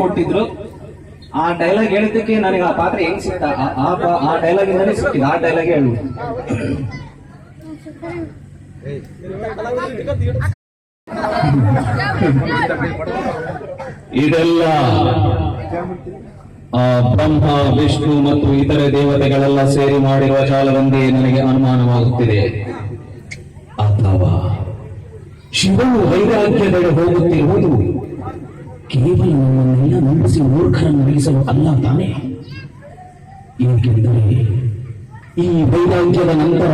ಕೊಟ್ಟಿದ್ರು. ಆ ಡೈಲಾಗ್ ಹೇಳಿದ್ದಕ್ಕೆ ನನಗೆ ಆ ಪಾತ್ರ ಹೆಂಗ್ ಸಿಕ್ತ, ಆ ಡೈಲಾಗ್ ಇಂದಾನೆ ಸಿಕ್ಕಿದೆ. ಆ ಡೈಲಾಗ್ ಹೇಳು. ಇದೆಲ್ಲ ಆ ಬ್ರಹ್ಮ, ವಿಷ್ಣು ಮತ್ತು ಇತರೆ ದೇವತೆಗಳೆಲ್ಲ ಸೇರಿ ಮಾಡಿರುವ ಜಾಲವೆಂದೇ ನನಗೆ ಅನುಮಾನವಾಗುತ್ತಿದೆ. ಅಥವಾ ಶಿವನು ವೈರಾಗ್ಯದೆಡೆ ಹೋಗುತ್ತಿರುವುದು ಕೇವಲ ನಮ್ಮನ್ನೆಲ್ಲ ನಂಬಿಸಿ ಮೂರ್ಖರನ್ನು ನಿಲ್ಲಿಸಲು ಅಲ್ಲ ತಾನೆ. ಏಕೆಂದರೆ ಈ ವೈರಾಗ್ಯದ ನಂತರ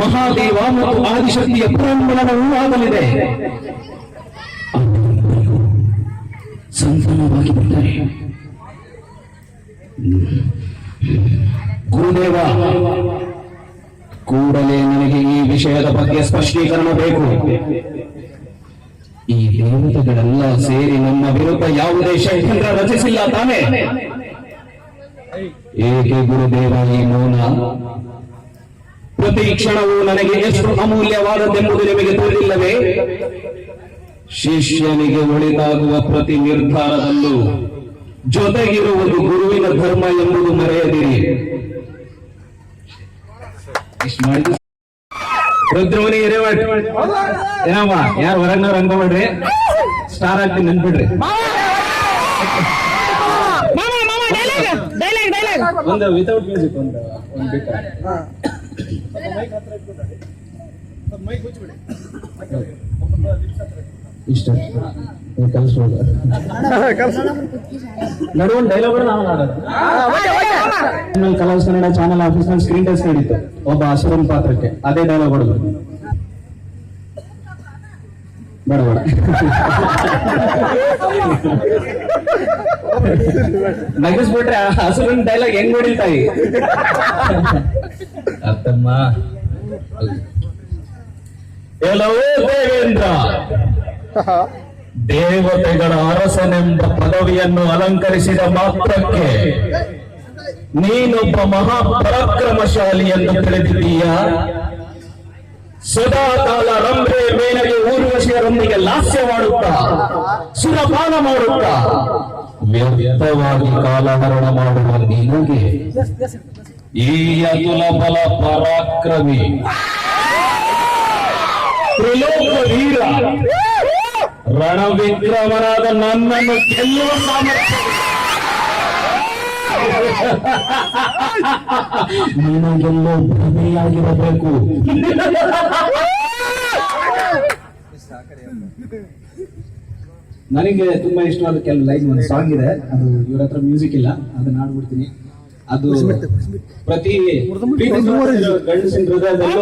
ಮಹಾದೇವ ಮತ್ತು ಆದಿಶಕ್ತಿಯ ಪುರಂಬಲನವೂ ಆಗಲಿದೆ. ಅವರಿಬ್ಬರಿಗೂ ಸಂತಾನವಾಗಿ ಬಿಟ್ಟರೆ ಗುರುದೇವ, ಕೂಡಲೇ ನನಗೆ ಈ ವಿಷಯದ ಬಗ್ಗೆ ಸ್ಪಷ್ಟೀಕರಣ ಬೇಕು. ಈ ದೇವತೆಗಳೆಲ್ಲ ಸೇರಿ ನಮ್ಮ ವಿರುದ್ಧ ಯಾವುದೇ ಷಡ್ಯಂತ್ರ ರಚಿಸಿಲ್ಲ ತಾನೆ? ಏಕೆ ಗುರುದೇವ ಈ ಮೌನ? ಪ್ರತಿ ಕ್ಷಣವೂ ನನಗೆ ಎಷ್ಟು ಅಮೂಲ್ಯವಾದದ್ದೆಂಬುದು ನಿಮಗೆ ತಿಳಿದಿಲ್ಲವೇ? ಶಿಷ್ಯನಿಗೆ ಒಳಿತಾಗುವ ಪ್ರತಿ ನಿರ್ಧಾರದಲ್ಲೂ ಜೊತೆಗಿರುವುದು ಗುರುವಿನ ಧರ್ಮ ಎಂಬುದು ಮರೆಯದಿರಿ. ರುದ್ರಮುನಿ ಹಿರೇಮಠ ಏನಮ್ಮ, ಯಾರು ಹೊರಗ್ನವ್ರು ಅನ್ಕೊಂಡ್ಬಿಡ್ರಿ, ಸ್ಟಾರ್ ಆಗ್ತೀನಿ ನೆನ್ಬಿಡ್ರಿ. ಒಂದು ವಿತೌಟ್ ಮ್ಯೂಸಿಕ್ ಒಂದು ಬಿಟ್ಟ ಇಷ್ಟ ಕಲಿಸ್ಬೋದು. ನಡುವೊಂದು ಡೈಲಾಗ್ ನಾವು ಆಡೋದು. ಕಲರ್ಸ್ ಕನ್ನಡ ಚಾನಲ್ ಆಫೀಸ್ ನಲ್ಲಿ ಸ್ಕ್ರೀನ್ ಟೆಸ್ಟ್ ನಡೀತು ಒಬ್ಬ ಹಸುರನ್ ಪಾತ್ರಕ್ಕೆ. ಅದೇ ಡೈಲಾಗ್ ಹೊಡೆದು ಬೇಡ ಬೇಡ ನಗಿಸ್ಬಿಟ್ರೆ ಹಸುರನ್ ಡೈಲಾಗ್ ಹೆಂಗ್ ಹೊಡಿತಾಯಿ ಅತ್ತಮ್ಮ. ಎಲ್ಲವೂ ದೇವೇಂದ್ರ, ದೇವತೆಗಳ ಅರಸನೆಂಬ ಪದವಿಯನ್ನು ಅಲಂಕರಿಸಿದ ಮಾತ್ರಕ್ಕೆ ನೀನೊಬ್ಬ ಮಹಾಪರಾಕ್ರಮಶಾಲಿ ಎಂದು ತಿಳಿದಿದ್ದೀಯ. ಸದಾಕಾಲ ರಂಭೆ ಮೇಲೆಗೆ ಊರ್ವಶಿಯರೊಂದಿಗೆ ಲಾಸ್ಯ ಮಾಡುತ್ತಾ, ಸುರಪಾನ ಮಾಡುತ್ತಾ ವ್ಯರ್ಥವಾಗಿ ಕಾಲಹರಣ ಮಾಡುವ ನಿನಗೆ ಈ ಅತುಲ ಬಲ ಪರಾಕ್ರಮಿ ತ್ರಿಲೋಕ ವೀರ ರಣವಿಕ್ರಮನಾದ ನನ್ನನ್ನು ಗೆಲ್ಲುವ ಸಾಮರ್ಥ್ಯ ನಿನಗೆಲ್ಲೋ ಭ್ರಮೆಯಾಗಿರಬೇಕು. ನನಗೆ ತುಂಬಾ ಇಷ್ಟವಾದ ಕೆಲವು ಲೈನ್, ಒಂದು ಸಾಂಗ್ ಇದೆ, ಅದು ಇವ್ರ ಹತ್ರ ಮ್ಯೂಸಿಕ್ ಇಲ್ಲ, ಅದನ್ನ ಹಾಡ್ಬಿಡ್ತೀನಿ. ಅದು ಪ್ರತಿ ಗಂಡಸಿನ ಹೃದಯದಲ್ಲೂ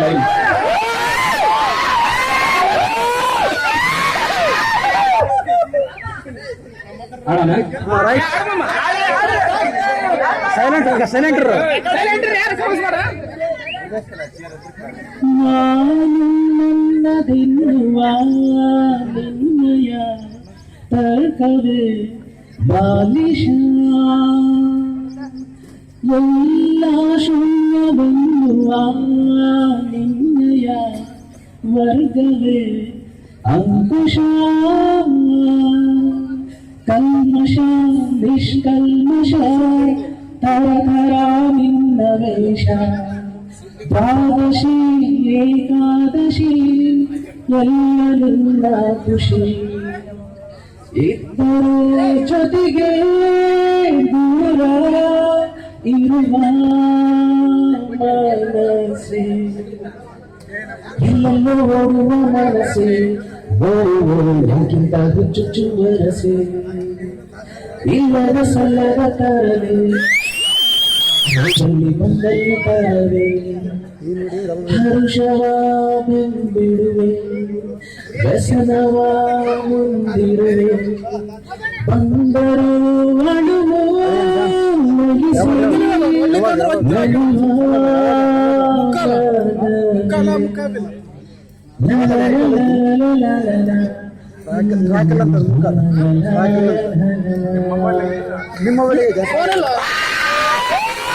ಲೈನ್. ತರ್ಕವೇ ಬಾಲಿಶ ಎಲ್ಲ ಶೂನ್ಯವೆನ್ನುವ ನಿನ್ನಯ ವರ್ಗವೇ ಅಂಕುಶ. ಕಲ್ಮಶ ನಿಷ್ಕಲ್ಮಶ ತರತರ ನಿನ್ನ ವೇಷ. ದ್ವಾದಶಿ ಏಕಾದಶಿ ಎಲ್ಲ ನಿನ್ನ ಖುಷಿ. ಇಬ್ಬರೇ ಜೊತೆಗೆ ದೂರ ಇರುವ ಮನಸ್ಸೆ, ಎಲ್ಲೆಲ್ಲೋ ಓಡುವ ಮನಸ್ಸೆ, ಯಾಕಿಂತ ಹುಚ್ಚುಚ್ಚುವ ರಸೆ, ಇಲ್ಲದ ಸಲ್ಲದ ತರಲೆ ಚಲ್ಲಿ ಬಂದಲ್ಲಿ ತರವೆ, ಹರುಷವ ಬೆಂಬಿಡುವೆ, ವ್ಯಸನವ ಮುಂದಿರುವೆ, ಬಂದರು ಅಳುವು ಮುಗಿಸಿ ನಿಮ್ಮ ಬಳಿ